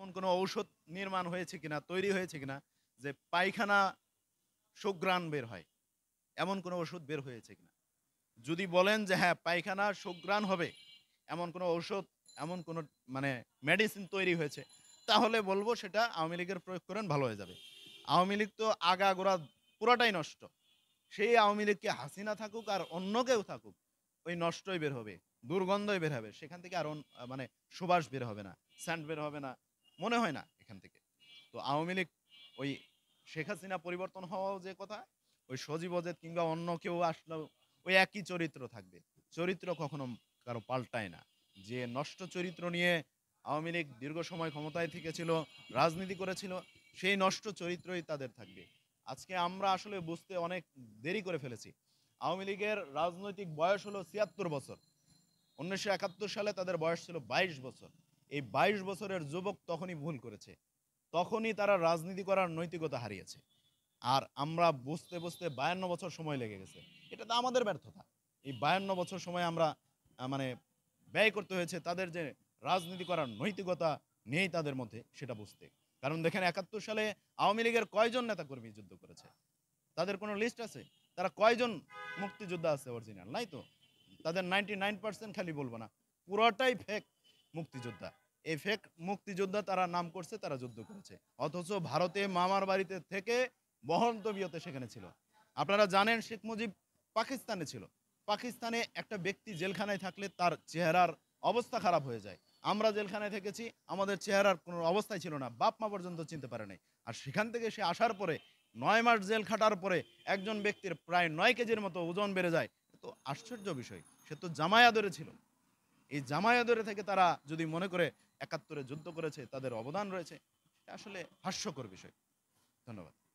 এমন কোনো ঔষধ নির্মাণ হয়েছে কিনা, তৈরি হয়েছে কিনা যে পায়খানা সুঘ্রাণ বের হয়? এমন কোনো ওষুধ বের হয়েছে কিনা? যদি বলেন যে হ্যাঁ, পায়খানা সুঘ্রাণ হবে এমন কোনো ঔষধ, এমন কোনো মানে মেডিসিন তৈরি হয়েছে, তাহলে বলব সেটা আওয়ামী লীগের প্রয়োগ করেন ভালো হয়ে যাবে। আওয়ামী লীগ তো আগাগোড়া পুরাটাই নষ্ট। সেই আওয়ামী লীগকে হাসিনা থাকুক আর অন্য কেউ থাকুক, ওই নষ্টই বের হবে। দুর্গন্ধই বের হবে। সেখান থেকে আর মানে সুবাস বের হবে না। সেন্ট বের হবে না। মনে হয় না এখান থেকে। তো আওয়ামী লীগ ওই শেখ হাসিনা পরিবর্তন হওয়াও যে কথা, ওই সজীব ওজেদ কিংবা অন্য কেউ আসলেও ওই একই চরিত্র থাকবে। চরিত্র কখনো কারো পাল্টায় না। যে নষ্ট চরিত্র নিয়ে আওয়ামী লীগ দীর্ঘ সময় ক্ষমতায় থেকেছিল, রাজনীতি করেছিল, সেই নষ্ট চরিত্রই তাদের থাকবে। আজকে আমরা আসলে বুঝতে অনেক দেরি করে ফেলেছি। আওয়ামী লীগের রাজনৈতিক বয়স হলো ৭৬ বছর। ১৯৭১ সালে তাদের বয়স ছিল ২২ বছর। এই ২২ বছরের যুবক তখনই ভুল করেছে। তখনই তারা রাজনীতি করার নৈতিকতা হারিয়েছে। আর আমরা বুঝতে, বুঝতে ৫২ বছর সময় লেগে গেছে। এটা তো আমাদের ব্যর্থতা। এই ৫২ বছর সময় আমরা মানে ব্যয় করতে হয়েছে তাদের যে রাজনীতি করার নৈতিকতা নেই তাদের মধ্যে সেটা বুঝতে। কারণ দেখেন ৭১ সালে আওয়ামী লীগের কয়জন নেতাকর্মী যুদ্ধ করেছে? তাদের কোনো লিস্ট আছে? তারা কয়জন মুক্তিযোদ্ধা আছে অরিজিনাল? নাই তো। তাদের 99% খালি বলব না। পুরাটাই ফেক মুক্তিযোদ্ধা। এই ফেক মুক্তিযোদ্ধা তারা নাম করছে, তারা যুদ্ধ করেছে। অথচ ভারতে মামার বাড়িতে থেকে বহন্ত বিয়তে সেখানে ছিল। আপনারা জানেন শেখ মুজিব পাকিস্তানে ছিল। পাকিস্তানে একটা ব্যক্তি জেলখানায় থাকলে তার চেহারার অবস্থা খারাপ হয়ে যায়। আমরা জেলখানায় থেকেছি, আমাদের চেহারার কোনো অবস্থাই ছিল না। বাপ-মা পর্যন্ত চিনতে পারে নাই। আর সেখান থেকে সে আসার পরে ৯ মাস জেল খাটার পরে একজন ব্যক্তির প্রায় ৯ কেজির মতো ওজন বেড়ে যায়। তো আশ্চর্য বিষয়। সে তো জামাই আদরে ছিল। এই জামাই আদরে থেকে তারা যদি মনে করে ৭১ এ যুদ্ধ করেছে, তাদের অবদান রয়েছে, এটা আসলে হাস্যকর বিষয়। ধন্যবাদ।